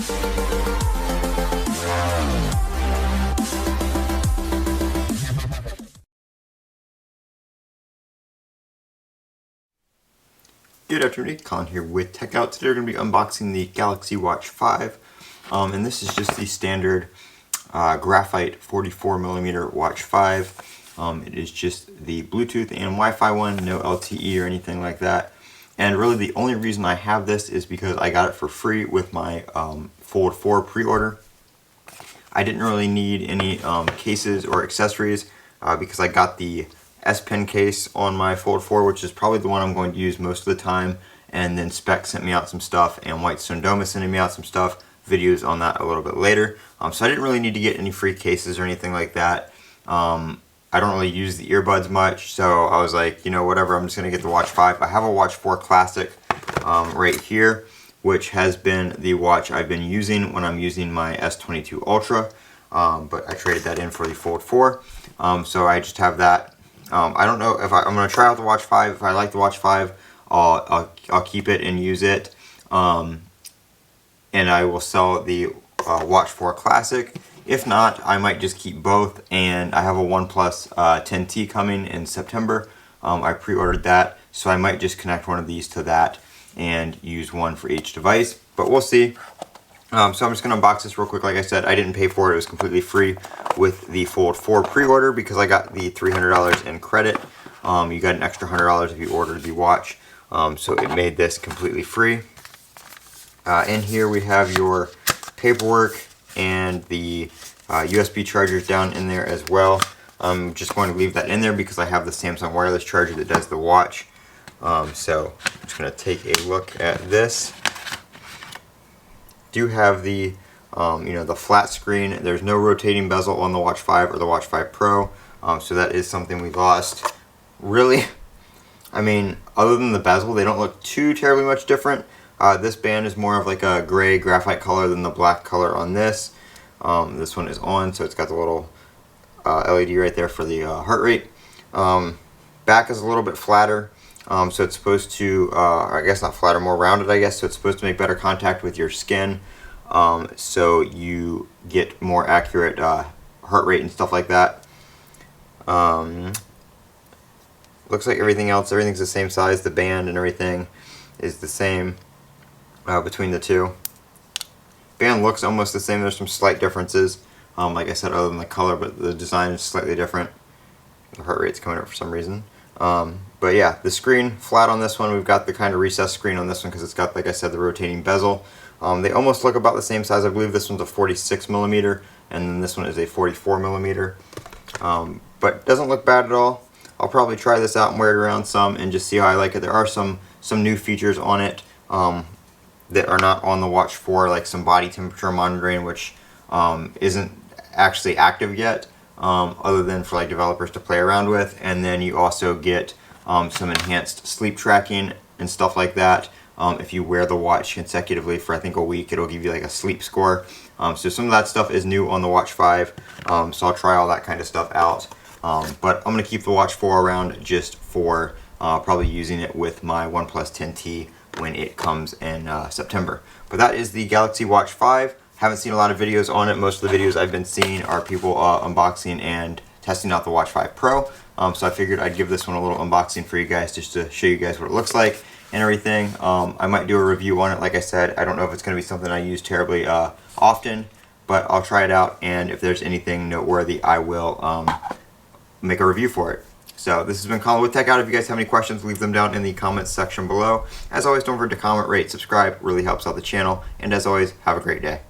Good afternoon, Colin here with Techout. Today we're going to be unboxing the Galaxy Watch 5, and this is just the standard graphite 44mm Watch 5. It is just the Bluetooth and Wi-Fi one, no LTE or anything like that. And really the only reason I have this is because I got it for free with my Fold 4 pre-order. I didn't really need any cases or accessories because I got the S Pen case on my Fold 4, which is probably the one I'm going to use most of the time, and then Spec sent me out some stuff, and Whitestone Dome is sending me out some stuff, videos on that a little bit later. So I didn't really need to get any free cases or anything like that. I don't really use the earbuds much, so I was like, you know, whatever, I'm just going to get the Watch 5. I have a Watch 4 Classic right here, which has been the watch I've been using when I'm using my S22 Ultra, but I traded that in for the Fold 4, so I just have that. I don't know if I'm going to try out the Watch 5. If I like the Watch 5, I'll keep it and use it. And I will sell the Watch 4 Classic. If not, I might just keep both. And I have a OnePlus 10T coming in September. I pre-ordered that, so I might just connect one of these to that and use one for each device. But we'll see. So I'm just going to unbox this real quick. Like I said, I didn't pay for it. It was completely free with the Fold 4 pre-order because I got the $300 in credit. You got an extra $100 if you ordered the watch. So it made this completely free. In here we have your paperwork and the USB chargers down in there as well. I'm just going to leave that in there because I have the Samsung wireless charger that does the watch. So I'm just going to take a look at this. Do have the the flat screen. There's no rotating bezel on the Watch 5 or the Watch 5 Pro, so that is something we lost. Really, I mean, other than the bezel, they don't look too terribly much different. This band is more of like a gray graphite color than the black color on this. This one is on, so it's got the little LED right there for the heart rate. Back is a little bit flatter. So it's supposed to, I guess not flatter, more rounded, I guess. So it's supposed to make better contact with your skin, so you get more accurate heart rate and stuff like that. Looks like everything's the same size. The band and everything is the same between the two. Band looks almost the same. There's some slight differences, like I said, other than the color, but the design is slightly different. The heart rate's coming up for some reason. But yeah, the screen flat on this one. We've got the kind of recessed screen on this one because it's got, like I said, the rotating bezel. They almost look about the same size. I believe this one's a 46mm and then this one is a 44mm. But doesn't look bad at all. I'll probably try this out and wear it around some and just see how I like it. There are some new features on it that are not on the Watch 4, like some body temperature monitoring, which isn't actually active yet. Other than for like developers to play around with, and then you also get some enhanced sleep tracking and stuff like that. If you wear the watch consecutively for I think a week, it'll give you like a sleep score. So some of that stuff is new on the Watch 5, so I'll try all that kind of stuff out. But I'm going to keep the Watch 4 around just for probably using it with my OnePlus 10T when it comes in September. But that is the Galaxy Watch 5. Haven't seen a lot of videos on it. Most of the videos I've been seeing are people unboxing and testing out the Watch 5 Pro. So I figured I'd give this one a little unboxing for you guys just to show you guys what it looks like and everything. I might do a review on it. Like I said, I don't know if it's going to be something I use terribly often, but I'll try it out, and if there's anything noteworthy, I will make a review for it. So this has been Colin with Techout. If you guys have any questions, leave them down in the comments section below. As always, don't forget to comment, rate, subscribe. It really helps out the channel. And as always, have a great day.